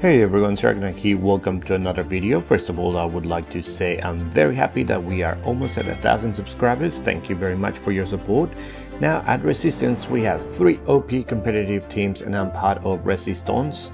Hey everyone, it's Agnach here. Welcome to another video. First of all, I would like to say I'm very happy that we are almost at 1,000 subscribers. Thank you very much for your support. Now at Resistance, we have 3 OP competitive teams and I'm part of Resistonce.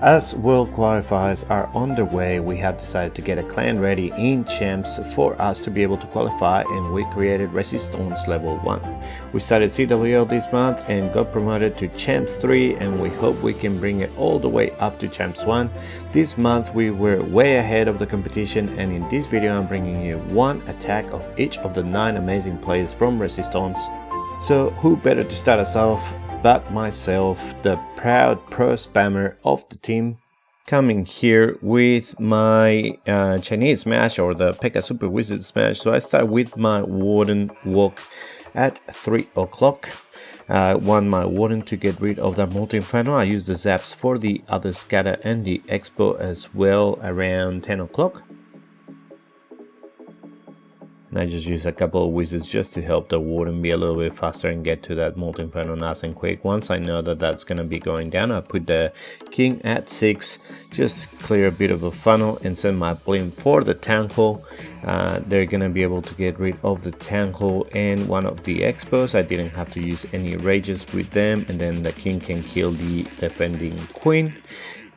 As World Qualifiers are on their way, we have decided to get a clan ready in Champs for us to be able to qualify, and we created Resistonce level 1. We started CWL this month and got promoted to Champs 3, and we hope we can bring it all the way up to Champs 1. This month we were way ahead of the competition, and in this video I'm bringing you one attack of each of the 9 amazing players from Resistonce. So who better to start us off but myself, the proud pro spammer of the team, coming here with my Chinese smash, or the P.E.K.K.A. Super Wizard smash. So I start with my Warden walk at 3 o'clock. I want my Warden to get rid of that multi-inferno. I use the zaps for the other scatter and the expo as well around 10 o'clock. And I just use a couple of wizards just to help the Warden be a little bit faster and get to that multi-inferno nice and quick. Once I know that that's going to be going down, I put the king at 6, just clear a bit of a funnel and send my blimp for the tank hole. They're going to be able to get rid of the tank hole and one of the expos. I didn't have to use any rages with them, and then the king can kill the defending queen.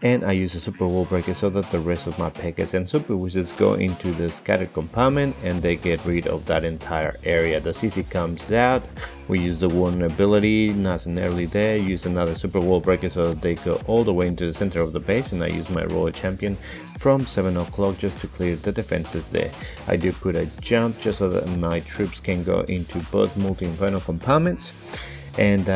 And I use a super wall breaker so that the rest of my P.E.K.K.A.s and super wizards go into the scattered compartment and they get rid of that entire area. The CC comes out, we use the Warden ability nice and early there, use another super wall breaker so that they go all the way into the center of the base, and I use my Royal Champion from 7 o'clock just to clear the defenses there. I do put a jump just so that my troops can go into both multi-inferno compartments. And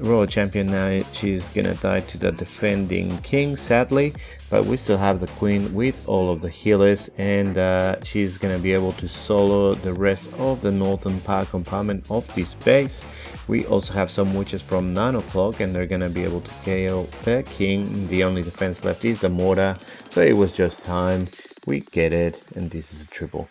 Royal Champion now, she's gonna die to the defending king, sadly, but we still have the queen with all of the healers, and she's gonna be able to solo the rest of the northern power compartment of this base. We also have some witches from 9 o'clock, and they're gonna be able to kill the king. The only defense left is the mortar, so it was just time. We get it, and this is a triple.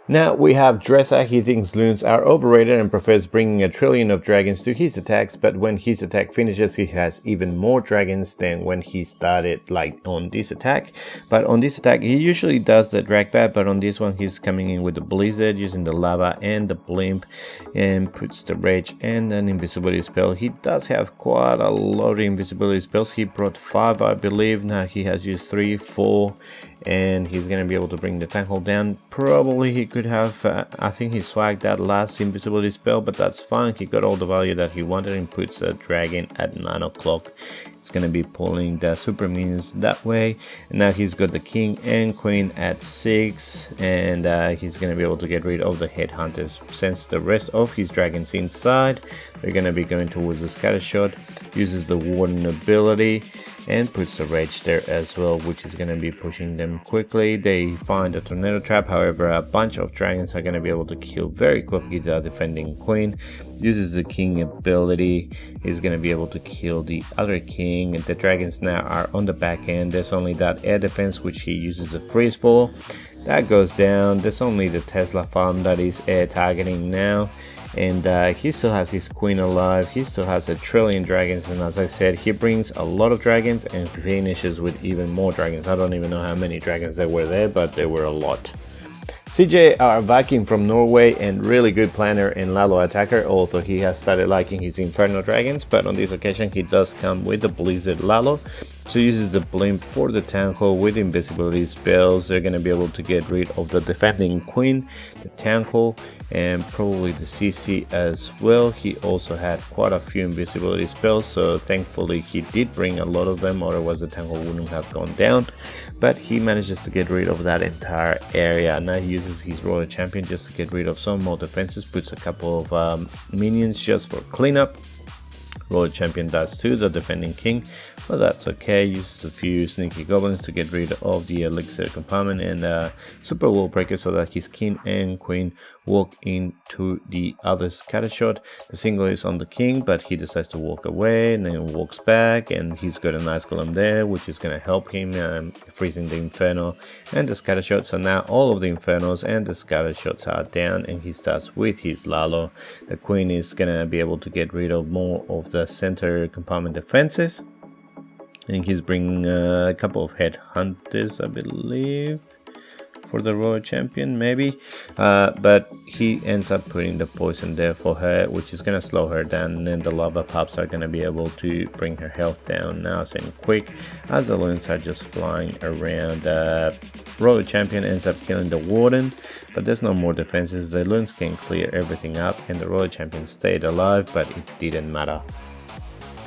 Now we have Dresser. He thinks loons are overrated and prefers bringing 1 trillion of dragons to his attacks, but when his attack finishes he has even more dragons than when he started, like on this attack. But on this attack he usually does the drag bat, but on this one he's coming in with the blizzard using the lava and the blimp, and puts the rage and an invisibility spell. He does have quite a lot of invisibility spells. He brought 5, I believe. Now he has used 3, 4, and he's going to be able to bring the tank hole down. Probably he could have, I think he swagged that last invisibility spell, but that's fine. He got all the value that he wanted and puts a dragon at 9 o'clock. He's going to be pulling the super minions that way. And now he's got the king and queen at 6, and he's going to be able to get rid of the headhunters. Since the rest of his dragons inside, they're going to be going towards the scatter shot. Uses the Warden ability and puts a rage there as well, which is going to be pushing them quickly. They find a tornado trap, however a bunch of dragons are going to be able to kill very quickly the defending queen. Uses the king ability, he's going to be able to kill the other king, and the dragons now are on the back end. There's only that air defense which he uses a freeze for. That goes down. There's only the Tesla farm that is air targeting now. And he still has his queen alive. He still has 1 trillion dragons, and as I said, he brings a lot of dragons and finishes with even more dragons. I don't even know how many dragons there were there, but there were a lot. CJ, our Viking from Norway and really good planner and Lalo attacker, although he has started liking his Inferno dragons, but on this occasion he does come with the Blizzard Lalo. So uses the blimp for the tank hole with invisibility spells. They're going to be able to get rid of the defending queen, the tank hole, and probably the CC as well. He also had quite a few invisibility spells, so thankfully he did bring a lot of them, otherwise the tank hole wouldn't have gone down. But he manages to get rid of that entire area. Now he uses his Royal Champion just to get rid of some more defenses, puts a couple of minions just for cleanup. Royal Champion does too, the defending king, but that's okay. Uses a few sneaky goblins to get rid of the elixir compartment, and super wall breaker so that his king and queen walk into the other scatter shot. The single is on the king, but he decides to walk away and then walks back, and he's got a nice golem there which is going to help him freezing the inferno and the scatter shot. So now all of the infernos and the scatter shots are down, and he starts with his Lalo. The queen is going to be able to get rid of more of the center compartment defenses. And he's bringing a couple of headhunters, I believe, for the Royal Champion, maybe. But he ends up putting the poison there for her, which is going to slow her down. And then the lava pups are going to be able to bring her health down nice and quick as the loons are just flying around. Royal Champion ends up killing the Warden, but there's no more defenses. The loons can clear everything up, and the Royal Champion stayed alive, but it didn't matter.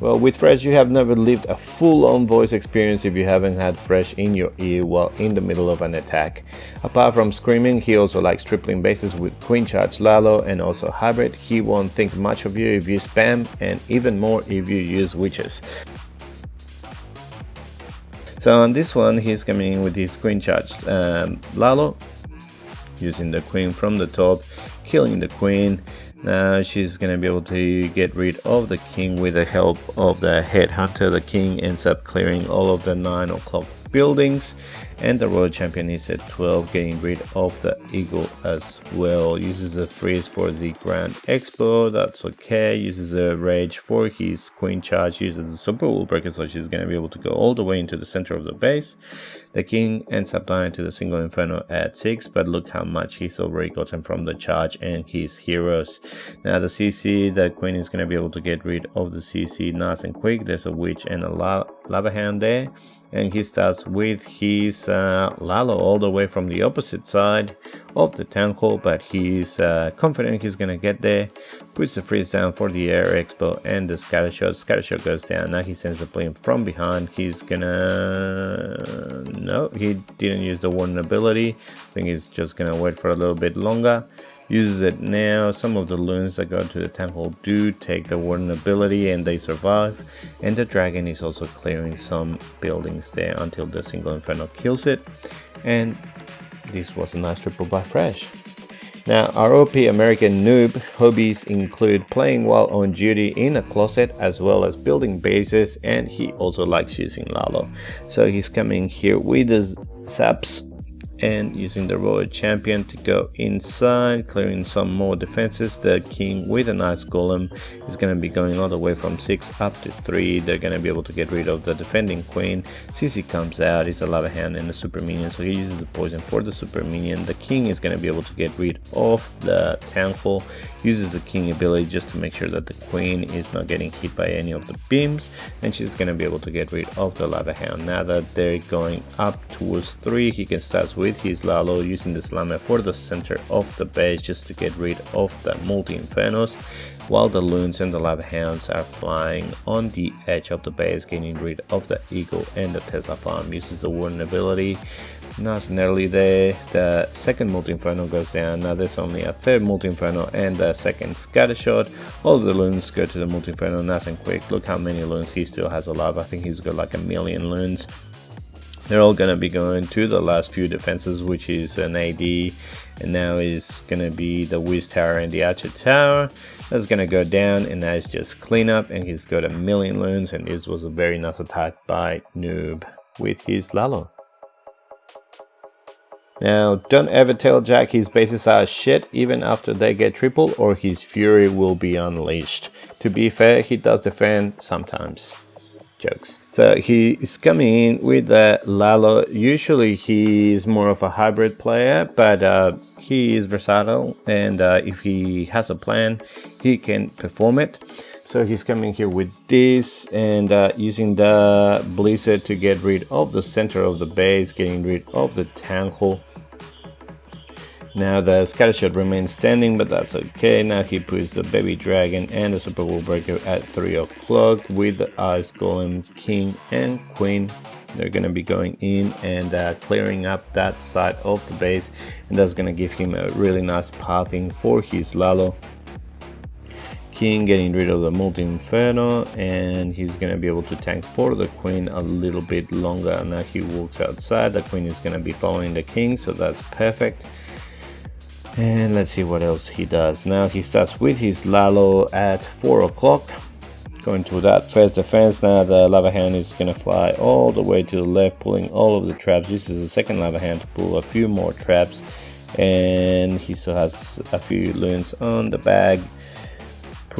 Well, with Fresh, you have never lived a full-on voice experience if you haven't had Fresh in your ear while in the middle of an attack. Apart from screaming, he also likes tripling bases with Queen Charge Lalo and also Hybrid. He won't think much of you if you spam, and even more if you use witches. So on this one, he's coming in with his Queen Charge Lalo, using the Queen from the top, killing the Queen. Now she's going to be able to get rid of the King with the help of the Headhunter. The King ends up clearing all of the 9 o'clock buildings, and the Royal Champion is at 12, getting rid of the Eagle as well. Uses a freeze for the Grand Expo, that's okay. Uses a rage for his Queen Charge, uses the Super Wool Breaker, so she's going to be able to go all the way into the center of the base. The King ends up dying to the single Inferno at 6, but look how much he's already gotten from the charge and his heroes. Now the CC, the Queen is going to be able to get rid of the CC nice and quick. There's a Witch and a Lava Hound there, and he starts with his Lalo all the way from the opposite side of the town hall, but he's confident he's gonna get there. Puts the freeze down for the Air Expo and the Scattershot. Scattershot goes down. Now he sends the Blink from behind. He's gonna... no, he didn't use the Warden ability. I think he's just gonna wait for a little bit longer. Uses it now. Some of the loons that go to the town hall do take the Warden ability and they survive. And the dragon is also clearing some buildings there until the single Inferno kills it. And this was a nice triple by Fresh. Now our OP American noob hobbies include playing while on duty in a closet, as well as building bases, and he also likes using Lalo. So he's coming here with his saps and using the Royal Champion to go inside, clearing some more defenses. The King with a nice Golem is going to be going all the way from 6 up to 3. They're going to be able to get rid of the defending Queen. CC comes out, he's a Lava Hand and a Super Minion, so he uses the poison for the Super Minion. The King is going to be able to get rid of the Town Hall, uses the King ability just to make sure that the Queen is not getting hit by any of the beams, and she's going to be able to get rid of the Lava Hound. Now that they're going up towards 3, he can start with his Lalo, using the Slammer for the center of the base just to get rid of the multi-infernos, while the loons and the Lava Hounds are flying on the edge of the base, getting rid of the Eagle and the Tesla Farm. Uses the Warden ability. Nice and early there. The second multi-inferno goes down. Now there's only a third multi-inferno and the second Scattershot. All of the loons go to the multi-inferno nice and quick. Look how many loons he still has alive. I think he's got like 1 million loons. They're all going to be going to the last few defenses, which is an AD, and now is going to be the Wiz Tower and the Archer Tower. That's going to go down, and now it's just cleanup, and he's got 1 million loons, and this was a very nice attack by Noob with his Lalo. Now, don't ever tell Jack his bases are shit even after they get triple, or his fury will be unleashed. To be fair, he does defend sometimes. Jokes. So he is coming in with the Lalo. Usually he is more of a hybrid player, but he is versatile, and if he has a plan, he can perform it. So he's coming here with this and using the Blizzard to get rid of the center of the base, getting rid of the Town Hall. Now the Scattershot remains standing, but that's okay. Now he puts the Baby Dragon and the Super Wool Breaker at 3 o'clock with the Ice Golem, King and Queen. They're going to be going in and clearing up that side of the base, and that's going to give him a really nice pathing for his Lalo. King getting rid of the multi-inferno, and he's going to be able to tank for the Queen a little bit longer. Now he walks outside. The Queen is going to be following the King, so that's perfect. And let's see what else he does. Now he starts with his Lalo at 4 o'clock, going to that first defense. Now the Lava Hand is going to fly all the way to the left, pulling all of the traps. This is the second Lava Hand to pull a few more traps, and he still has a few loons on the bag.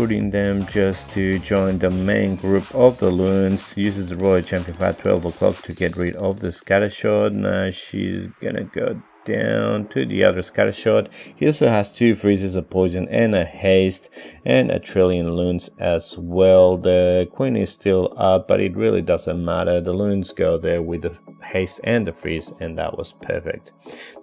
putting them just to join the main group of the loons. Uses the Royal Champion at 12 o'clock to get rid of the scattershot. Now she's gonna go down to the other scattershot. He also has 2 freezes, a poison and a haste, and a trillion loons as well. The queen is still up, but it really doesn't matter. The loons go there with the haste and the freeze, and that was perfect.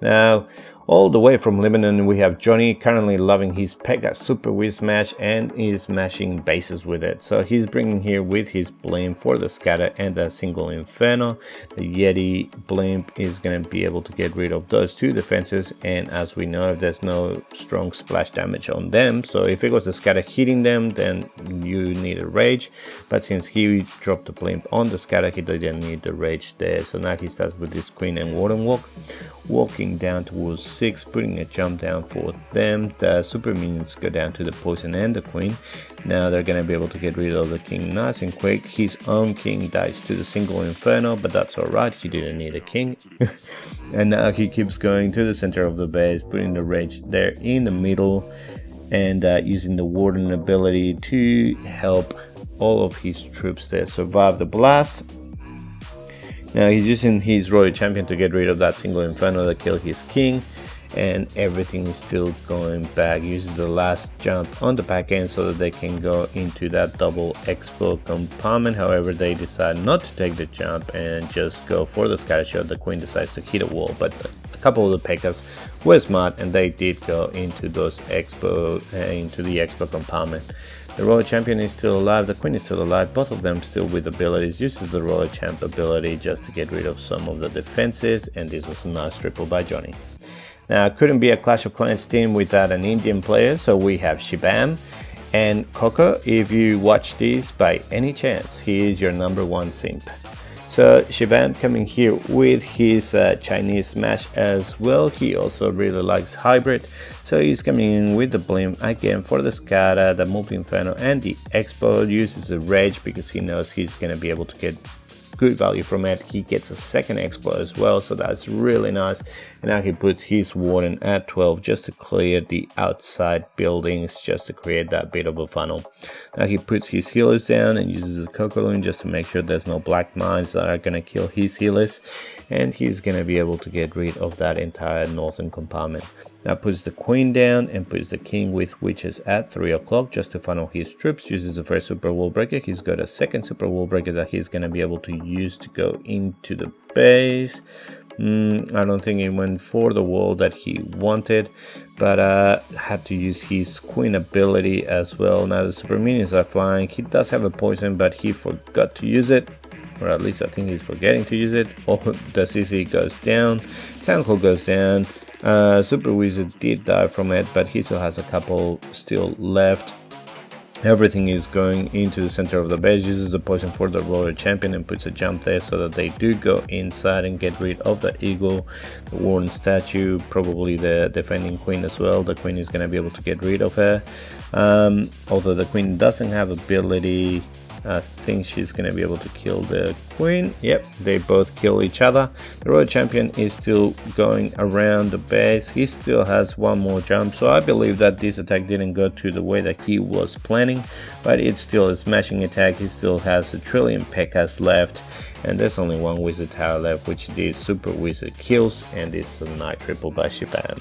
Now, all the way from Lebanon, we have Johnny currently loving his Pekka Super Whiz Smash and is smashing bases with it. So he's bringing here with his blimp for the scatter and a single Inferno. The Yeti blimp is going to be able to get rid of those 2 defenses, and as we know, there's no strong splash damage on them. So if it was the scatter hitting them, then you need a rage. But since he dropped the blimp on the scatter, he didn't need the rage there. So now he starts with this Queen and Warden Walk, walking down towards 6, putting a jump down for them. The super minions go down to the poison and the queen. Now they're gonna be able to get rid of the king nice and quick. His own king dies to the single Inferno, but that's alright, he didn't need a king. And now he keeps going to the center of the base, putting the rage there in the middle, and using the warden ability to help all of his troops there survive the blast. Now he's using his Royal Champion to get rid of that single Inferno to kill his king, and everything is still going back. Uses the last jump on the back end so that they can go into that double expo compartment. However, they decide not to take the jump and just go for the scattershot. The queen decides to hit a wall, but a couple of the Pekkas were smart and they did go into those into the expo compartment. The Royal Champion is still alive, the Queen is still alive, both of them still with abilities. Uses the Royal Champ ability just to get rid of some of the defenses, and this was a nice triple by Johnny. Now, it couldn't be a Clash of Clans team without an Indian player, so we have Shibam and Coco. If you watch this by any chance, he is your #1 simp. So Shibam coming here with his Chinese smash as well. He also really likes hybrid, so he's coming in with the blimp again for the scatter, the multi-inferno and the expo. Uses a rage because he knows he's going to be able to get good value from it. He gets a second expo as well, so that's really nice. And now he puts his warden at 12 just to clear the outside buildings, just to create that bit of a funnel. Now he puts his healers down and uses a Coco-Loon just to make sure there's no black mines that are gonna kill his healers, and he's gonna be able to get rid of that entire northern compartment. Now puts the queen down and puts the king with witches at 3 o'clock just to funnel his troops. Uses the first super wall breaker. He's got a second super wall breaker that he's going to be able to use to go into the base. I don't think he went for the wall that he wanted, but had to use his queen ability as well. Now the super minions are flying. He does have a poison, but he forgot to use it, or at least I think he's forgetting to use it. Oh, the CC goes down, Town Hall goes down. Super Wizard did die from it, but he still has a couple still left. Everything is going into the center of the base. Uses the poison for the Royal Champion and puts a jump there so that they do go inside and get rid of the eagle, the Warden statue, probably the defending queen as well. The queen is going to be able to get rid of her. Although the queen doesn't have ability, I think she's going to be able to kill the queen. Yep, they both kill each other. The Royal Champion is still going around the base. He still has one more jump, so I believe that this attack didn't go to the way that he was planning, but it's still a smashing attack. He still has a trillion Pekkas left, and there's only one Wizard Tower left, which this Super Wizard kills, and this is a night triple by Shibam.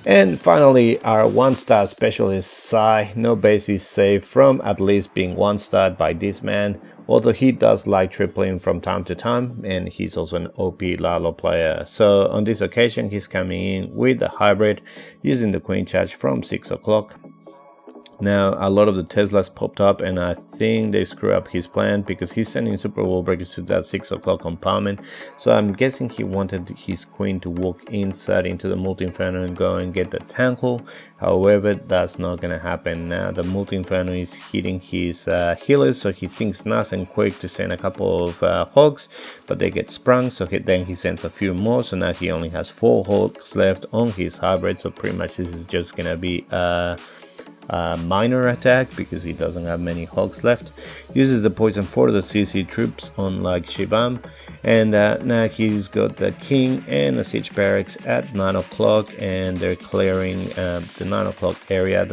And finally, our 1-star specialist Sai. No base is safe from at least being 1-starred by this man, although he does like tripling from time to time, and he's also an OP Lalo player. So on this occasion, he's coming in with the hybrid, using the Queen Charge from 6 o'clock. Now, a lot of the Teslas popped up, and I think they screw up his plan because he's sending super wall breakers to that 6 o'clock compartment. So I'm guessing he wanted his queen to walk inside into the multi-inferno and go and get the tankle. However, that's not gonna happen. Now the multi-inferno is hitting his healers, so he thinks nice and quick to send a couple of hogs, but they get sprung, so then he sends a few more. So now he only has 4 hogs left on his hybrid, so pretty much this is just gonna be minor attack because he doesn't have many hogs left. Uses the poison for the CC troops unlike Shivam. And now he's got the king and the siege barracks at 9 o'clock, and they're clearing the 9 o'clock area.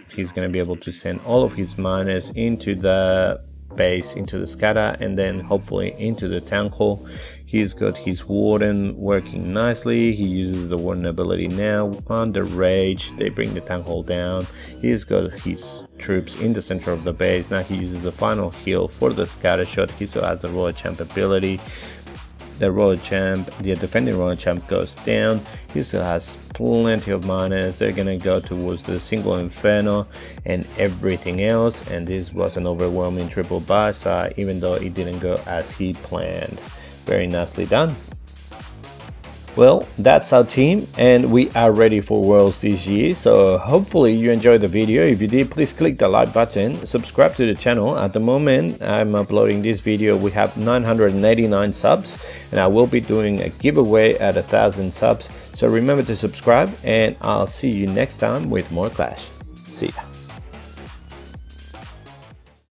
He's going to be able to send all of his miners into the base, into the scatter, and then hopefully into the town hall. He's got his warden working nicely. He uses the warden ability now. Under rage, they bring the town hall down. He's got his troops in the center of the base. Now he uses the final heal for the scatter shot. He still has the royal champ ability. The defending royal champ goes down. He still has plenty of miners. They're gonna go towards the single inferno and everything else, and this was an overwhelming triple buy side, even though it didn't go as he planned. Very nicely done. Well, that's our team, and we are ready for Worlds this year, so hopefully you enjoyed the video. If you did, please click the like button, subscribe to the channel. At the moment I'm uploading this video, we have 989 subs, and I will be doing a giveaway at 1,000 subs, so remember to subscribe, and I'll see you next time with more Clash. See ya.